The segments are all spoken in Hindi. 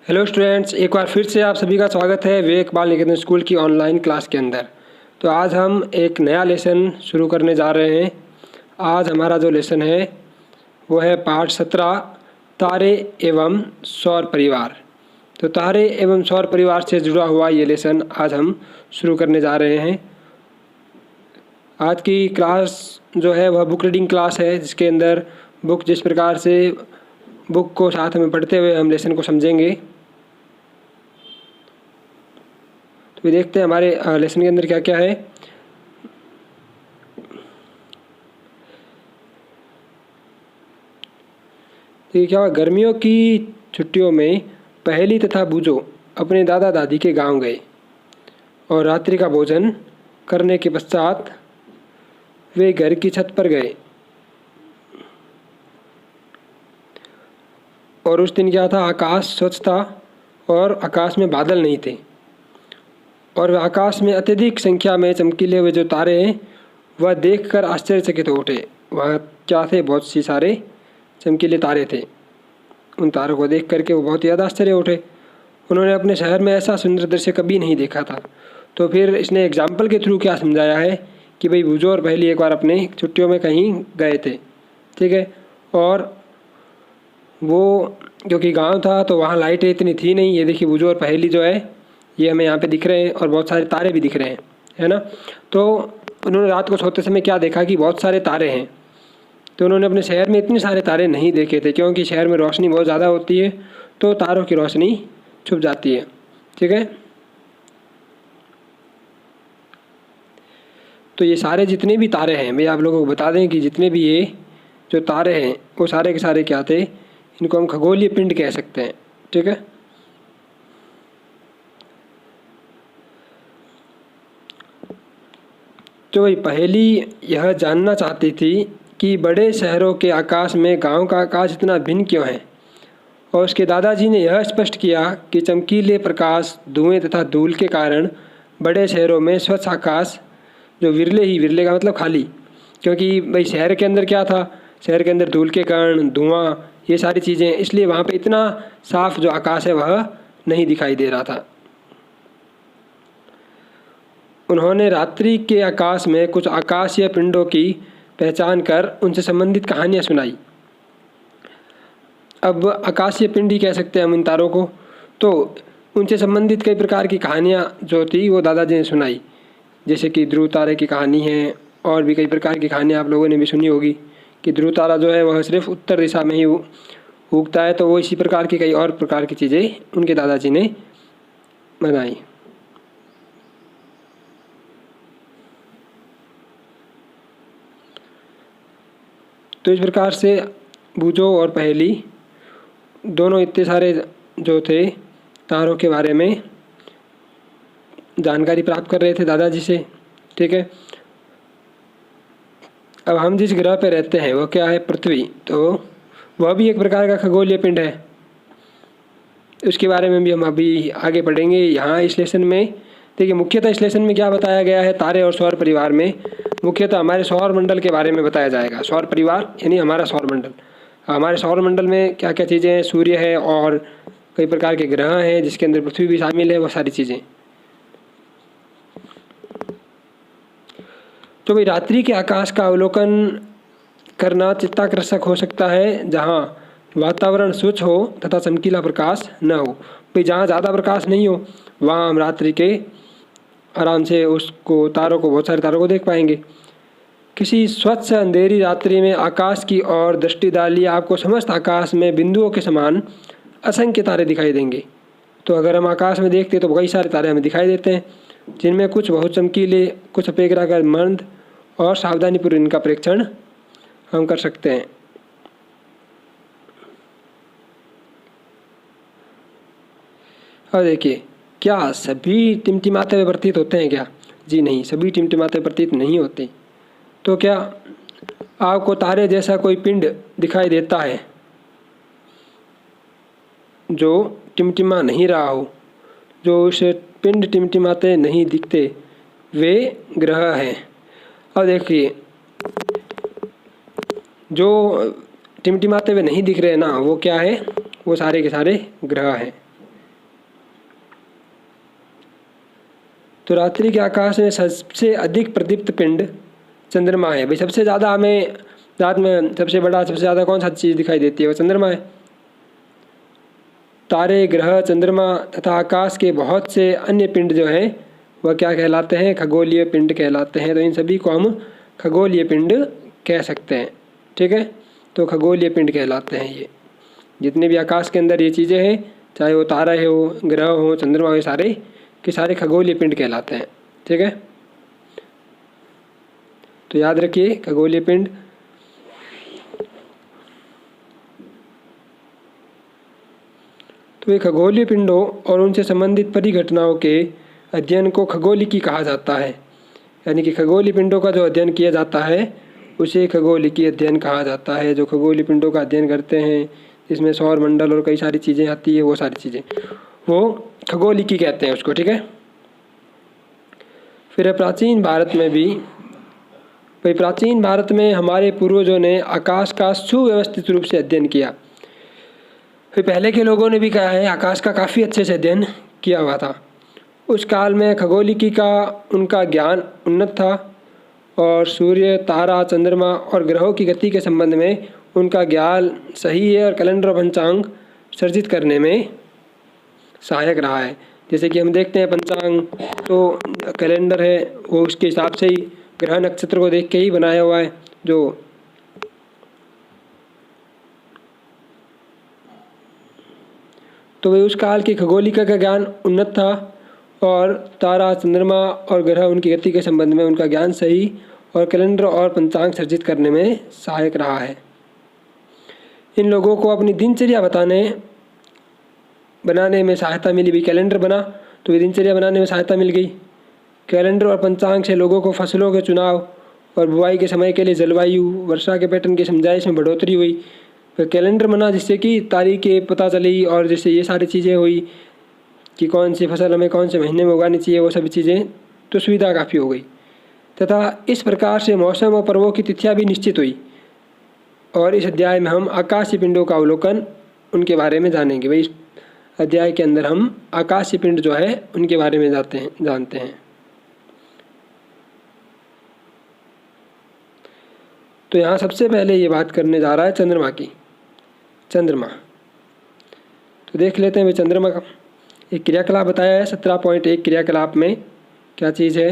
हेलो स्टूडेंट्स, एक बार फिर से आप सभी का स्वागत है विवेक बाल निकेतन स्कूल की ऑनलाइन क्लास के अंदर। तो आज हम एक नया लेसन शुरू करने जा रहे हैं। आज हमारा जो लेसन है वो है पाठ 17 तारे एवं सौर परिवार। तो तारे एवं सौर परिवार से जुड़ा हुआ ये लेसन आज हम शुरू करने जा रहे हैं। आज की क्लास जो है वह बुक रीडिंग क्लास है, जिसके अंदर बुक जिस प्रकार से बुक को साथ में पढ़ते हुए हम लेसन को समझेंगे। तो देखते हैं हमारे लेसन के अंदर क्या क्या है। तो क्या हुआ, गर्मियों की छुट्टियों में पहेली तथा बूझो अपने दादा दादी के गांव गए और रात्रि का भोजन करने के पश्चात वे घर की छत पर गए। और उस दिन क्या था, आकाश स्वच्छ था और आकाश में बादल नहीं थे और आकाश में अत्यधिक संख्या में चमकीले हुए जो तारे हैं वह देखकर आश्चर्यचकित हो उठे। वह क्या थे, बहुत सी सारे चमकीले तारे थे। उन तारों को देख करके वो बहुत ज़्यादा आश्चर्य उठे। उन्होंने अपने शहर में ऐसा सुंदर दृश्य कभी नहीं देखा था। तो फिर इसने एग्जाम्पल के थ्रू क्या समझाया है कि भाई बूझो और पहेली एक बार अपने छुट्टियों में कहीं गए थे, ठीक है। और वो क्योंकि गांव था तो वहाँ लाइटें इतनी थी नहीं। ये देखिए बूझो और पहेली जो है ये हमें यहाँ पे दिख रहे हैं और बहुत सारे तारे भी दिख रहे हैं, है ना। तो उन्होंने रात को सोते समय क्या देखा कि बहुत सारे तारे हैं। तो उन्होंने अपने शहर में इतने सारे तारे नहीं देखे थे, क्योंकि शहर में रोशनी बहुत ज़्यादा होती है तो तारों की रोशनी छुप जाती है, ठीक है। तो ये सारे जितने भी तारे हैं, मैं आप लोगों को बता दें कि जितने भी ये जो तारे हैं वो सारे के सारे क्या थे, इनको हम खगोलीय पिंड कह सकते हैं, ठीक है। तो वही पहेली यह जानना चाहती थी कि बड़े शहरों के आकाश में गांव का आकाश इतना भिन्न क्यों है। और उसके दादाजी ने यह स्पष्ट किया कि चमकीले प्रकाश, धुएं तथा धूल के कारण बड़े शहरों में स्वच्छ आकाश जो विरले का मतलब खाली, क्योंकि भाई शहर के अंदर क्या था, शहर के अंदर धूल के कारण, धुआं, ये सारी चीज़ें, इसलिए वहाँ पे इतना साफ जो आकाश है वह नहीं दिखाई दे रहा था। उन्होंने रात्रि के आकाश में कुछ आकाशीय पिंडों की पहचान कर उनसे संबंधित कहानियाँ सुनाई। अब आकाशीय पिंड ही कह सकते हैं हम इन तारों को। तो उनसे संबंधित कई प्रकार की कहानियाँ जो थी वो दादाजी ने सुनाई, जैसे कि ध्रुव तारे की कहानी है और भी कई प्रकार की कहानियाँ आप लोगों ने भी सुनी होगी कि ध्रुव तारा जो है वह सिर्फ उत्तर दिशा में ही उगता है। तो वो इसी प्रकार की कई और प्रकार की चीज़ें उनके दादाजी ने बनाई। तो इस प्रकार से बूझो और पहेली दोनों इतने सारे जो थे तारों के बारे में जानकारी प्राप्त कर रहे थे दादाजी से, ठीक है। अब हम जिस ग्रह पर रहते हैं वो क्या है, पृथ्वी। तो वह भी एक प्रकार का खगोलीय पिंड है। उसके बारे में भी हम अभी आगे पढ़ेंगे यहाँ इस लेसन में। देखिए मुख्यतः इस लेसन में क्या बताया गया है, तारे और सौर परिवार में मुख्यतः हमारे सौर मंडल के बारे में बताया जाएगा। सौर परिवार यानी हमारा सौर मंडल। हमारे सौर मंडल में क्या क्या चीज़ें हैं, सूर्य है और कई प्रकार के ग्रह हैं जिसके अंदर पृथ्वी भी शामिल है, वो सारी चीज़ें। तो भाई रात्रि के आकाश का अवलोकन करना चित्ताकर्षक हो सकता है जहाँ वातावरण स्वच्छ हो तथा चमकीला प्रकाश न हो। भाई जहाँ ज़्यादा प्रकाश नहीं हो वहाँ हम रात्रि के आराम से उसको तारों को, बहुत सारे तारों को देख पाएंगे। किसी स्वच्छ अंधेरी रात्रि में आकाश की ओर दृष्टि डालिए, आपको समस्त आकाश में बिंदुओं के समान असंख्य तारे दिखाई देंगे। तो अगर हम आकाश में देखते तो कई सारे तारे हमें दिखाई देते हैं, जिनमें कुछ बहुत चमकीले, कुछ अपेक्षाकृत मंद और सावधानीपूर्वक इनका प्रेक्षण हम कर सकते हैं। और देखिए, क्या सभी टिमटिमाते हुए प्रतीत होते हैं क्या? जी नहीं, सभी टिमटिमाते प्रतीत नहीं होते। तो क्या आपको तारे जैसा कोई पिंड दिखाई देता है जो टिमटिमा नहीं रहा हो, जो उसे पिंड टिमटिमाते नहीं दिखते, वे ग्रह हैं। अब देखिए जो टिमटिमाते हुए नहीं दिख रहे ना, वो क्या है, वो सारे के सारे ग्रह हैं, तो रात्रि के आकाश में सबसे अधिक प्रदीप्त पिंड चंद्रमा है। भाई सबसे ज़्यादा हमें रात में सबसे बड़ा सबसे ज़्यादा कौन सा चीज़ दिखाई देती है? वो चंद्रमा है। तारे, ग्रह, चंद्रमा तथा आकाश के बहुत से अन्य पिंड जो हैं वह क्या कहलाते हैं? खगोलीय पिंड कहलाते हैं। तो इन सभी को हम खगोलीय पिंड कह सकते हैं। ठीक है, तो खगोलीय पिंड कहलाते हैं ये जितने भी आकाश के अंदर ये चीज़ें हैं, चाहे वो तारा हो, ग्रह हो, चंद्रमा हो, सारे के सारे खगोलीय पिंड कहलाते हैं। ठीक है, तो याद रखिए खगोलीय पिंड। तो ये खगोलीय पिंडों और उनसे संबंधित परिघटनाओं के अध्ययन को खगोलिकी कहा जाता है। यानी कि खगोलीय पिंडों का जो अध्ययन किया जाता है उसे खगोलिकी अध्ययन कहा जाता है। जो खगोलीय पिंडों का अध्ययन करते हैं जिसमें सौर मंडल और कई सारी चीज़ें आती है, वो सारी चीज़ें वो खगोलिकी कहते हैं उसको। ठीक है, फिर प्राचीन भारत में भी, भाई प्राचीन भारत में हमारे पूर्वजों ने आकाश का सुव्यवस्थित रूप से अध्ययन किया। फिर पहले के लोगों ने भी कहा है आकाश का काफ़ी अच्छे से अध्ययन किया हुआ था। उस काल में खगोलिकी का उनका ज्ञान उन्नत था और सूर्य, तारा, चंद्रमा और ग्रहों की गति के संबंध में उनका ज्ञान सही है और कैलेंडर और पंचांग सर्जित करने में सहायक रहा है। जैसे कि हम देखते हैं पंचांग तो कैलेंडर है वो उसके हिसाब से ही ग्रह नक्षत्र को देख के ही बनाया हुआ है। तो वे उस काल की खगोलिका का ज्ञान उन्नत था और तारा, चंद्रमा और ग्रह उनकी गति के संबंध में उनका ज्ञान सही और कैलेंडर और पंचांग सर्जित करने में सहायक रहा है। इन लोगों को अपनी दिनचर्या बनाने में सहायता मिली। भी कैलेंडर बना तो ये दिनचर्या बनाने में सहायता मिल गई। कैलेंडर और पंचांग से लोगों को फसलों के चुनाव और बुआई के समय के लिए जलवायु, वर्षा के पैटर्न की समझाइश में बढ़ोतरी हुई। फिर कैलेंडर बना जिससे कि तारीखें पता चली और जिससे ये सारी चीज़ें हुई कि कौन सी फसल हमें कौन से महीने में उगानी चाहिए, वो सभी चीज़ें तो सुविधा काफ़ी हो गई। तथा इस प्रकार से मौसम और पर्वों की तिथियाँ भी निश्चित हुई। और इस अध्याय में हम आकाशीय पिंडों का अवलोकन उनके बारे में जानेंगे। भाई इस अध्याय के अंदर हम आकाशीय पिंड जो है उनके बारे में जानते हैं। तो यहाँ सबसे पहले ये बात करने जा रहा है चंद्रमा की। चंद्रमा तो देख लेते हैं। भाई चंद्रमा का एक क्रियाकलाप बताया है 17.1 क्रियाकलाप में क्या चीज़ है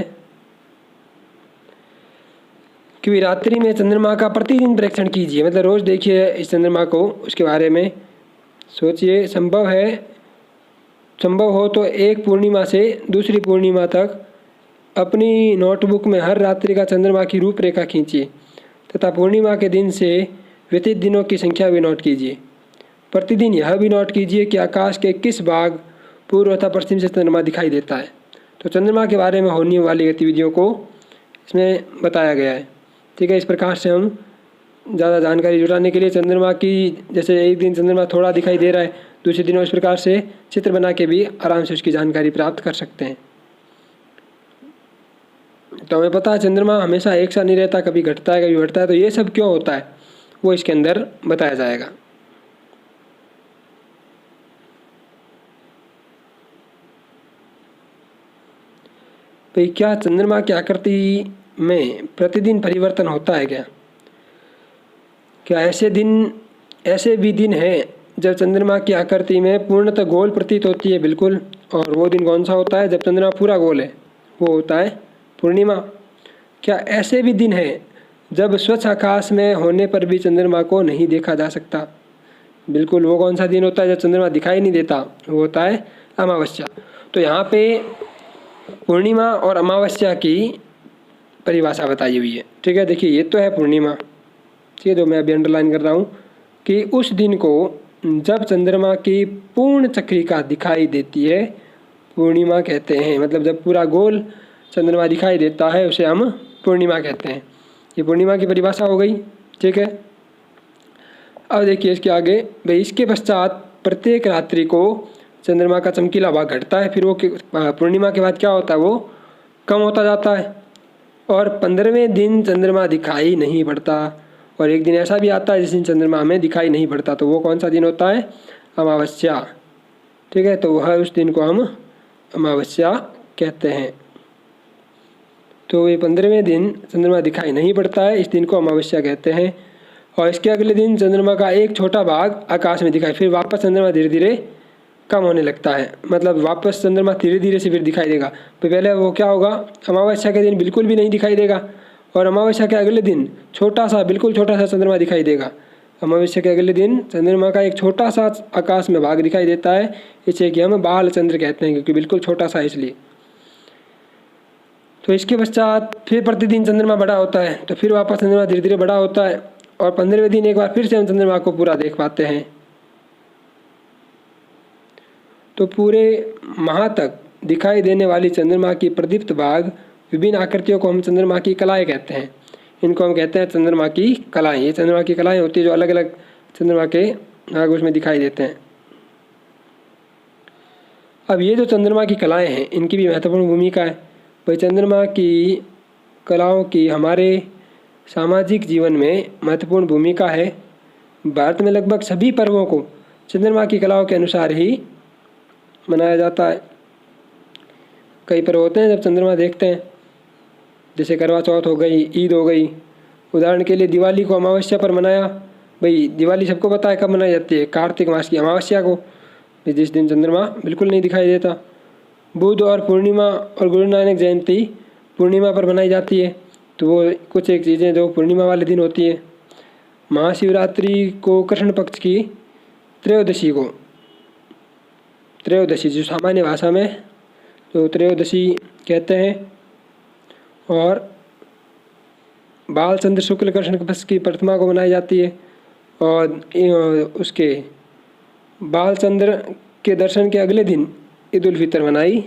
कि रात्रि में चंद्रमा का प्रतिदिन परीक्षण कीजिए। मतलब रोज़ देखिए इस चंद्रमा को, उसके बारे में सोचिए। संभव हो तो एक पूर्णिमा से दूसरी पूर्णिमा तक अपनी नोटबुक में हर रात्रि का चंद्रमा की रूपरेखा खींचिए तथा पूर्णिमा के दिन से व्यतीत दिनों की संख्या भी नोट कीजिए। प्रतिदिन यह भी नोट कीजिए कि आकाश के किस भाग पूर्व तथा पश्चिम से चंद्रमा दिखाई देता है। तो चंद्रमा के बारे में होने वाली गतिविधियों को इसमें बताया गया है। ठीक है, इस प्रकार से हम ज़्यादा जानकारी जुटाने के लिए चंद्रमा की, जैसे एक दिन चंद्रमा थोड़ा दिखाई दे रहा है, दूसरे दिनों इस प्रकार से चित्र बना के भी आराम से उसकी जानकारी प्राप्त कर सकते हैं। तो हमें पता है चंद्रमा हमेशा एक सा नहीं रहता, कभी घटता है कभी बढ़ता है। तो ये सब क्यों होता है वो इसके अंदर बताया जाएगा। भाई क्या चंद्रमा की आकृति में प्रतिदिन परिवर्तन होता है क्या ऐसे भी दिन हैं जब चंद्रमा की आकृति में पूर्णतः गोल प्रतीत होती है? बिल्कुल। और वो दिन कौन सा होता है? जब चंद्रमा पूरा गोल है, वो होता है पूर्णिमा। क्या ऐसे भी दिन हैं जब स्वच्छ आकाश में होने पर भी चंद्रमा को नहीं देखा जा सकता? बिल्कुल। वो कौन सा दिन होता है जब चंद्रमा दिखाई नहीं देता? वो होता है अमावस्या। तो यहाँ पे पूर्णिमा और अमावस्या की परिभाषा बताई हुई है। ठीक है, देखिए ये तो है पूर्णिमा, ठीक है, जो मैं अभी अंडरलाइन कर रहा हूँ कि उस दिन को जब चंद्रमा की पूर्ण चक्रिका दिखाई देती है पूर्णिमा कहते हैं। मतलब जब पूरा गोल चंद्रमा दिखाई देता है उसे हम पूर्णिमा कहते हैं। ये पूर्णिमा की परिभाषा हो गई। ठीक है, अब देखिए इसके आगे, भाई इसके पश्चात प्रत्येक रात्रि को चंद्रमा का चमकीला भाग घटता है। फिर वो पूर्णिमा के बाद क्या होता है? वो कम होता जाता है और 15वें दिन चंद्रमा दिखाई नहीं पड़ता। और एक दिन ऐसा भी आता है जिस दिन चंद्रमा हमें दिखाई नहीं पड़ता। तो वो कौन सा दिन होता है? अमावस्या। ठीक है, तो वह उस दिन को हम अमावस्या कहते हैं। तो ये 15वें दिन चंद्रमा दिखाई नहीं पड़ता है, इस दिन को अमावस्या कहते हैं। और इसके अगले दिन चंद्रमा का एक छोटा भाग आकाश में दिखाई, फिर वापस चंद्रमा धीरे धीरे कम होने लगता है, मतलब वापस चंद्रमा धीरे धीरे से फिर दिखाई देगा। तो पहले वो क्या होगा, अमावस्या के दिन बिल्कुल भी नहीं दिखाई देगा, और अमावस्या के अगले दिन छोटा सा, बिल्कुल छोटा सा चंद्रमा दिखाई देगा। अमावस्या के अगले दिन चंद्रमा का एक छोटा सा आकाश में भाग दिखाई देता है, इसे कि हम बाल चंद्र कहते हैं, क्योंकि बिल्कुल छोटा सा है इसलिए। तो इसके पश्चात फिर प्रतिदिन चंद्रमा बड़ा होता है, तो फिर वापस चंद्रमा धीरे धीरे बड़ा होता है, और 15वें दिन एक बार फिर से हम चंद्रमा को पूरा देख पाते हैं। तो पूरे माह तक दिखाई देने वाली चंद्रमा की प्रदीप्त भाग विभिन्न आकृतियों को हम चंद्रमा की कलाएं कहते हैं। इनको हम कहते हैं चंद्रमा की कलाएं। ये चंद्रमा की कलाएं होती है जो अलग अलग चंद्रमा के भाग उसमें दिखाई देते हैं। अब ये जो चंद्रमा की कलाएं हैं, इनकी भी महत्वपूर्ण भूमिका है। भाई चंद्रमा की कलाओं की हमारे सामाजिक जीवन में महत्वपूर्ण भूमिका है। भारत में लगभग सभी पर्वों को चंद्रमा की कलाओं के अनुसार ही मनाया जाता है। कई पर्व होते हैं जब चंद्रमा देखते हैं, जैसे करवा चौथ हो गई, ईद हो गई। उदाहरण के लिए दिवाली को अमावस्या पर मनाया। भाई दिवाली सबको पता है कब मनाई जाती है, कार्तिक मास की अमावस्या को, जिस दिन चंद्रमा बिल्कुल नहीं दिखाई देता। बुध और पूर्णिमा और गुरु नानक जयंती पूर्णिमा पर मनाई जाती है, तो वो कुछ एक चीज़ें जो पूर्णिमा वाले दिन होती है। महाशिवरात्रि को कृष्ण पक्ष की त्रयोदशी को, त्रयोदशी जो सामान्य भाषा में तो त्रयोदशी कहते हैं, और बालचंद्र शुक्ल कृष्ण पक्ष की प्रतिमा को मनाई जाती है। और उसके बालचंद्र के दर्शन के अगले दिन ईद उल फितर मनाई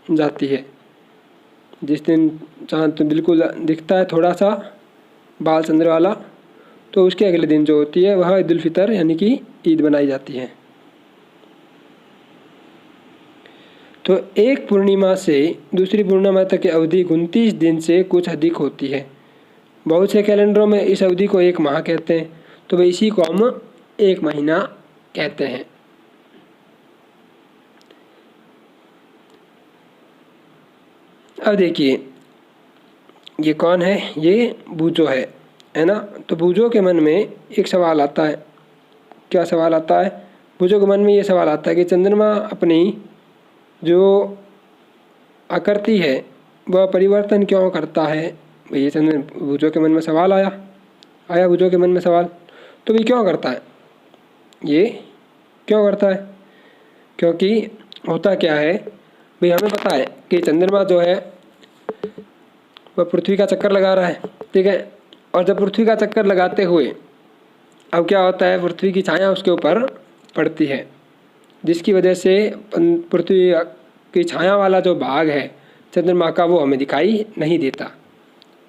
जाती है, जिस दिन चांद तो बिल्कुल दिखता है थोड़ा सा बालचंद्र वाला, तो उसके अगले दिन जो होती है वह ईद उल फितर यानी कि ईद मनाई जाती है। तो एक पूर्णिमा से दूसरी पूर्णिमा तक की अवधि 29 दिन से कुछ अधिक होती है। बहुत से कैलेंडरों में इस अवधि को एक माह कहते हैं, तो भाई इसी को हम एक महीना कहते हैं। अब देखिए ये कौन है, ये बूझो है ना। तो बूझो के मन में एक सवाल आता है। क्या सवाल आता है? बूझो के मन में ये सवाल आता है कि चंद्रमा अपनी जो आकृति है वह परिवर्तन क्यों करता है। ये बूझो के मन में सवाल आया बूझो के मन में सवाल, तो भाई क्यों करता है, ये क्यों करता है? क्योंकि होता क्या है भाई, हमें पता है कि चंद्रमा जो है वह पृथ्वी का चक्कर लगा रहा है, ठीक है। और जब पृथ्वी का चक्कर लगाते हुए अब क्या होता है, पृथ्वी की छाया उसके ऊपर पड़ती है, जिसकी वजह से पृथ्वी की छाया वाला जो भाग है चंद्रमा का वो हमें दिखाई नहीं देता।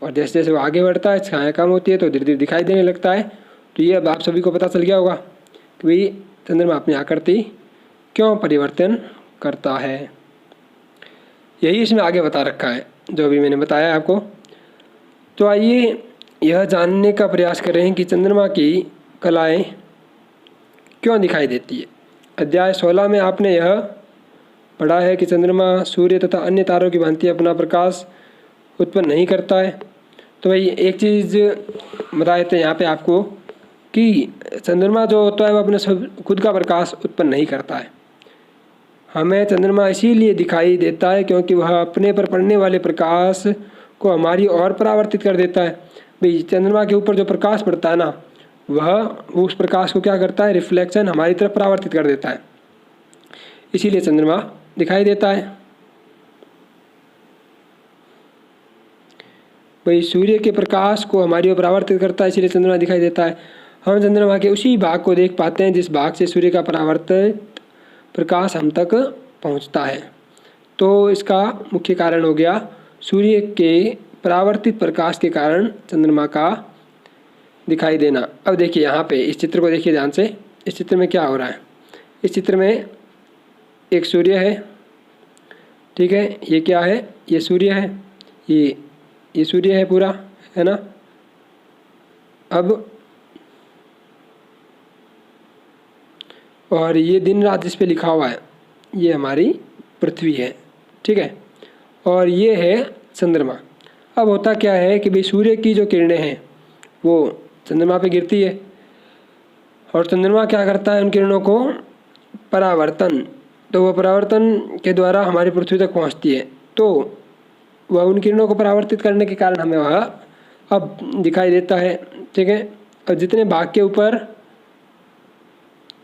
और जैसे जैसे वो आगे बढ़ता है छाया कम होती है तो धीरे धीरे दिखाई देने लगता है। तो ये अब आप सभी को पता चल गया होगा कि भाई चंद्रमा अपनी आकृति क्यों परिवर्तन करता है। यही इसमें आगे बता रखा है जो अभी मैंने बताया आपको। तो आइए यह जानने का प्रयास करें कि चंद्रमा की कलाएं क्यों दिखाई देती है। अध्याय 16 में आपने यह पढ़ा है कि चंद्रमा सूर्य तथा अन्य तारों की भांति अपना प्रकाश उत्पन्न नहीं करता है। तो भाई एक चीज़ बता देते हैं यहाँ पे आपको कि चंद्रमा जो होता है वह अपने खुद का प्रकाश उत्पन्न नहीं करता है। हमें चंद्रमा इसीलिए दिखाई देता है क्योंकि वह अपने पर पड़ने वाले प्रकाश को हमारी ओर परावर्तित कर देता है। भाई चंद्रमा के ऊपर जो प्रकाश पड़ता है ना, वह उस प्रकाश को क्या करता है, रिफ्लेक्शन हमारी तरफ परावर्तित कर देता है, इसीलिए चंद्रमा दिखाई देता है। भाई सूर्य के प्रकाश को हमारी ओर परावर्तित करता है, इसीलिए चंद्रमा दिखाई देता है। हम चंद्रमा के उसी भाग को देख पाते हैं जिस भाग से सूर्य का परावर्तित प्रकाश हम तक पहुंचता है। तो इसका मुख्य कारण हो गया सूर्य के परावर्तित प्रकाश के कारण चंद्रमा का दिखाई देना। अब देखिए यहाँ पे इस चित्र को देखिए ध्यान से। इस चित्र में क्या हो रहा है, इस चित्र में एक सूर्य है, ठीक है। ये क्या है, ये सूर्य है, ये सूर्य है पूरा, है ना। अब और ये दिन रात जिस पे लिखा हुआ है ये हमारी पृथ्वी है, ठीक है। और ये है चंद्रमा। अब होता क्या है कि भाई सूर्य की जो किरणें हैं वो चंद्रमा पे गिरती है और चंद्रमा क्या करता है उन किरणों को परावर्तन, तो वह परावर्तन के द्वारा हमारी पृथ्वी तक पहुंचती है। तो वह उन किरणों को परावर्तित करने के कारण हमें वह अब दिखाई देता है। ठीक है, और जितने भाग के ऊपर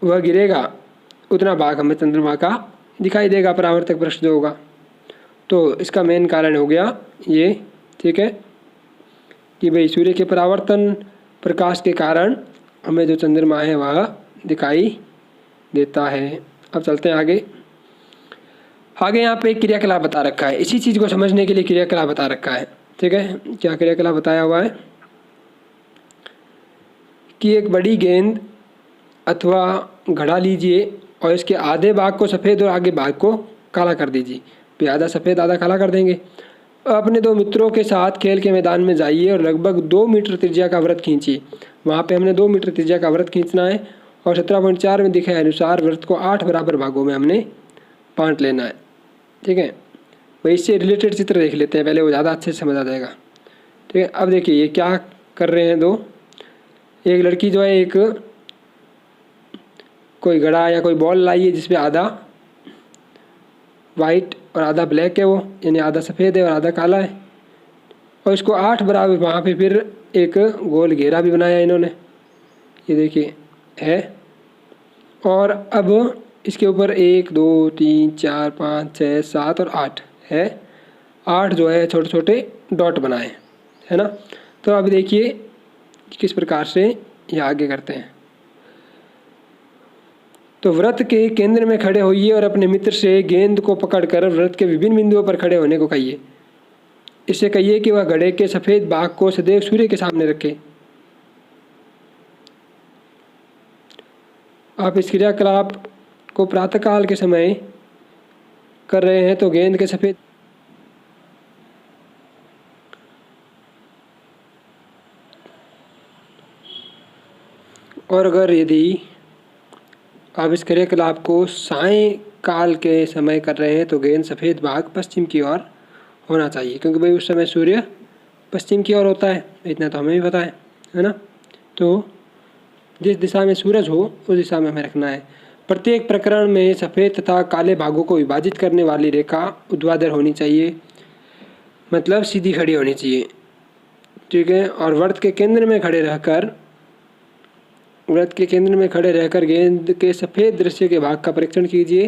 वह गिरेगा उतना भाग हमें चंद्रमा का दिखाई देगा, परावर्तक पृष्ठ जो होगा। तो इसका मेन कारण हो गया ये। ठीक है, कि भाई सूर्य के परावर्तन प्रकाश के कारण हमें जो चंद्रमा है वह दिखाई देता है। अब चलते हैं आगे। यहाँ पे एक क्रियाकलाप बता रखा है, इसी चीज़ को समझने के लिए क्रियाकलाप बता रखा है। ठीक है, क्या क्रियाकलाप बताया हुआ है कि एक बड़ी गेंद अथवा घड़ा लीजिए और इसके आधे भाग को सफ़ेद और आगे भाग को काला कर दीजिए। फिर आधा सफ़ेद आधा काला कर देंगे। अपने 2 मित्रों के साथ खेल के मैदान में जाइए और लगभग 2 मीटर त्रिज्या का वृत्त खींचिए। वहाँ पे हमने 2 मीटर त्रिज्या का वृत्त खींचना है और 17.4 में दिखाए अनुसार वृत्त को 8 बराबर भागों में हमने बांट लेना है। ठीक है, वही इससे रिलेटेड चित्र देख लेते हैं पहले, वो ज़्यादा अच्छे से समझ आ जाएगा। ठीक है, अब देखिए ये क्या कर रहे हैं दो। एक लड़की जो है एक कोई घड़ा या कोई बॉल लाई है जिसमें आधा वाइट और आधा ब्लैक है, वो यानी आधा सफ़ेद है और आधा काला है, और इसको 8 बराबर वहाँ पे फिर एक गोल घेरा भी बनाया इन्होंने, ये देखिए है। और अब इसके ऊपर 1 2 3 4 5 6 7 और 8 है, 8 जो है छोटे छोटे डॉट बनाए है ना। तो अब देखिए किस प्रकार से ये आगे करते हैं। तो वृत्त के केंद्र में खड़े होइए और अपने मित्र से गेंद को पकड़कर वृत्त के विभिन्न बिंदुओं पर खड़े होने को कहिए। इससे कहिए कि वह घड़े के सफ़ेद भाग को सदैव सूर्य के सामने रखे। आप इस क्रियाकलाप को प्रातःकाल के समय कर रहे हैं तो गेंद के सफ़ेद और अगर यदि आप इस क्रियाकलाप को सायंकाल के समय कर रहे हैं तो गेंद सफ़ेद भाग पश्चिम की ओर होना चाहिए, क्योंकि भाई उस समय सूर्य पश्चिम की ओर होता है, इतना तो हमें भी पता है ना। तो जिस दिशा में सूरज हो उस दिशा में हमें रखना है। प्रत्येक प्रकरण में सफ़ेद तथा काले भागों को विभाजित करने वाली रेखा ऊर्ध्वाधर होनी चाहिए, मतलब सीधी खड़ी होनी चाहिए। ठीक है, और वृत्त के केंद्र में खड़े रहकर गेंद के सफ़ेद दृश्य के भाग का परीक्षण कीजिए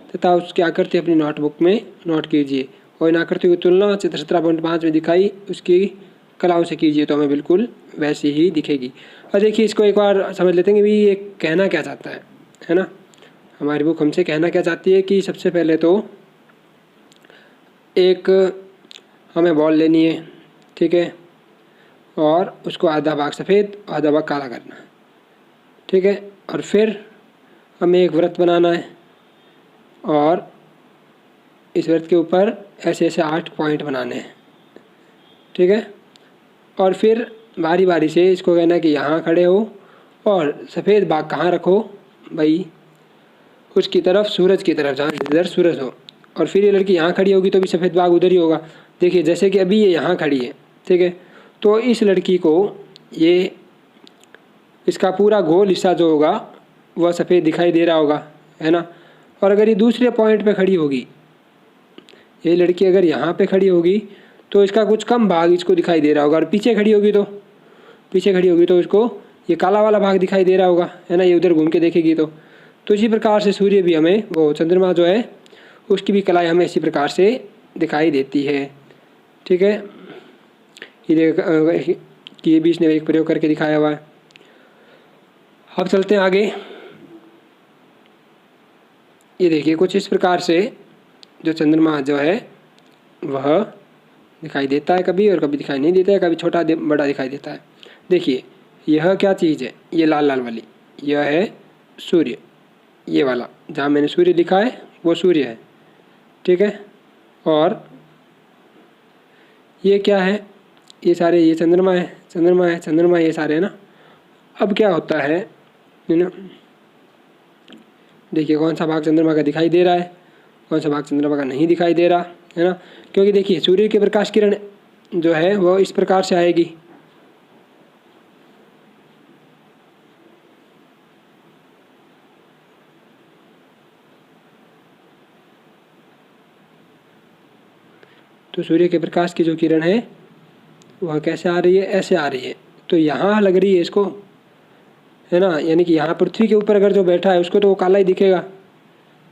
तथा उसकी आकृति अपनी नोटबुक में नोट कीजिए और इन आकृतियों की तुलना चित्र 17.5 में दिखाई उसकी कलाओं से कीजिए तो हमें बिल्कुल वैसी ही दिखेगी। और देखिए इसको एक बार समझ लेते हैं कि ये कहना क्या चाहता है ना। हमारी बुक हमसे कहना क्या चाहती है कि सबसे पहले तो एक हमें बॉल लेनी है, ठीक है, और उसको आधा भाग सफ़ेद आधा भाग काला करना है। ठीक है, और फिर हमें एक वृत्त बनाना है और इस वृत्त के ऊपर ऐसे ऐसे 8 पॉइंट बनाने हैं। ठीक है, और फिर बारी बारी से इसको कहना है कि यहाँ खड़े हो और सफ़ेद भाग कहाँ रखो भाई, उसकी तरफ, सूरज की तरफ, जहाँ जिधर सूरज हो। और फिर ये लड़की यहाँ खड़ी होगी तो भी सफ़ेद भाग उधर ही होगा। देखिए जैसे कि अभी ये यहाँ खड़ी है, ठीक है, तो इस लड़की को ये इसका पूरा गोल हिस्सा जो होगा वह सफ़ेद दिखाई दे रहा होगा, है ना। और अगर ये दूसरे पॉइंट पे खड़ी होगी, ये लड़की अगर यहाँ पे खड़ी होगी तो इसका कुछ कम भाग इसको दिखाई दे रहा होगा, और पीछे खड़ी होगी तो इसको ये काला वाला भाग दिखाई दे रहा होगा, है ना। ये उधर घूम के देखेगी तो इसी प्रकार से सूर्य भी हमें, वो चंद्रमा जो है उसकी भी कलाएँ हमें इसी प्रकार से दिखाई देती है। ठीक है, ये भी इसने एक प्रयोग करके दिखाया हुआ है। अब चलते हैं आगे। ये देखिए कुछ इस प्रकार से जो चंद्रमा जो है वह दिखाई देता है कभी, और कभी दिखाई नहीं देता है, कभी छोटा बड़ा दिखाई देता है। देखिए यह क्या चीज़ है, ये लाल लाल वाली, यह है सूर्य, ये वाला जहाँ मैंने सूर्य लिखा है वो सूर्य है। ठीक है, और ये क्या है, ये सारे, ये चंद्रमा है, ये सारे है ना। अब क्या होता है ना, देखिए कौन सा भाग चंद्रमा का दिखाई दे रहा है, कौन सा भाग चंद्रमा का नहीं दिखाई दे रहा, है ना। क्योंकि देखिए सूर्य के प्रकाश किरण जो है वो इस प्रकार से आएगी। तो सूर्य के प्रकाश की जो किरण है वह कैसे आ रही है, ऐसे आ रही है। तो यहाँ लग रही है इसको, है ना, यानी कि यहाँ पृथ्वी के ऊपर अगर जो बैठा है उसको तो वो काला ही दिखेगा,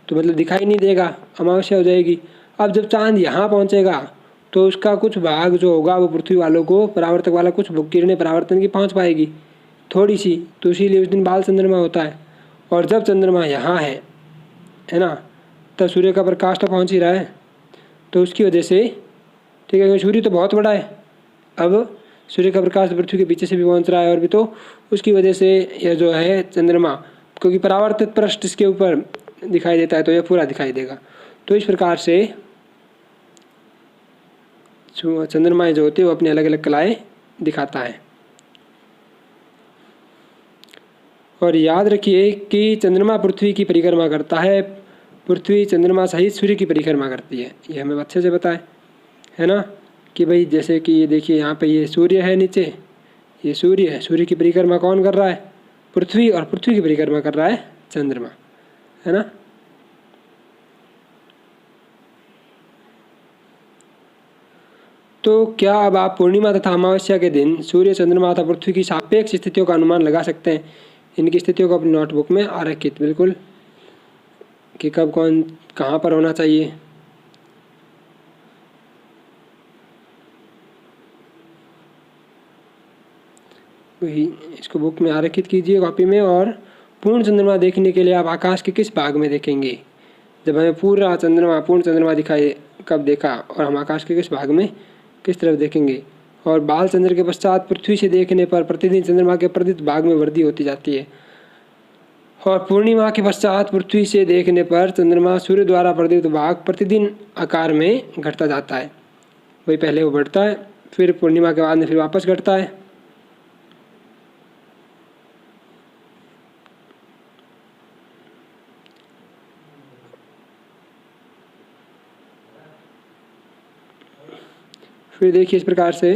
तो मतलब दिखाई नहीं देगा, अमावस्या हो जाएगी। अब जब चांद यहाँ पहुँचेगा तो उसका कुछ भाग जो होगा वो पृथ्वी वालों को, परावर्तक वाला कुछ किरणें परावर्तन की पहुँच पाएगी थोड़ी सी, तो इसीलिए उस दिन बाल चंद्रमा होता है। और जब चंद्रमा यहाँ है ना, तब सूर्य का प्रकाश तो पहुँच ही रहा है, तो उसकी वजह से, ठीक है, सूर्य तो बहुत बड़ा है, अब सूर्य का प्रकाश पृथ्वी के पीछे से भी पहुँच रहा है, और भी तो उसकी वजह से यह जो है चंद्रमा, क्योंकि परावर्तित पृष्ठ इसके ऊपर दिखाई देता है तो यह पूरा दिखाई देगा। तो इस प्रकार से चंद्रमाएँ जो होती है वो अपनी अलग अलग कलाएँ दिखाता है। और याद रखिए कि चंद्रमा पृथ्वी की परिक्रमा करता है, पृथ्वी चंद्रमा सहित सूर्य की परिक्रमा करती है, ये हमें अच्छे से पता है ना, कि भाई जैसे कि ये देखिए यहाँ पे ये सूर्य है, नीचे ये सूर्य है, सूर्य की परिक्रमा कौन कर रहा है, पृथ्वी, और पृथ्वी की परिक्रमा कर रहा है चंद्रमा, है ना। तो क्या अब आप पूर्णिमा तथा अमावस्या के दिन सूर्य, चंद्रमा तथा पृथ्वी की सापेक्ष स्थितियों का अनुमान लगा सकते हैं। इनकी स्थितियों को अपनी नोटबुक में आरेखित बिल्कुल, कि कब कौन कहाँ पर होना चाहिए। वही इसको बुक में आरेखित कीजिए कॉपी में। और पूर्ण चंद्रमा देखने के लिए आप आकाश के किस भाग में देखेंगे, जब हमें पूरा चंद्रमा, पूर्ण चंद्रमा दिखाई, कब देखा, और हम आकाश के किस भाग में किस तरफ देखेंगे। और बाल चंद्र के पश्चात पृथ्वी से देखने पर प्रतिदिन चंद्रमा के प्रदीप्त भाग में वृद्धि होती जाती है, और पूर्णिमा के पश्चात पृथ्वी से देखने पर चंद्रमा सूर्य द्वारा प्रदीप्त भाग प्रतिदिन आकार में घटता जाता है। वही पहले वो बढ़ता है, फिर पूर्णिमा के बाद में फिर वापस घटता है। फिर देखिए इस प्रकार से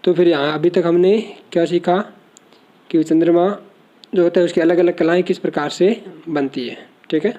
तो फिर यहाँ अभी तक हमने क्या सीखा कि चंद्रमा जो होता है उसकी अलग अलग कलाएं किस प्रकार से बनती है, ठीक है।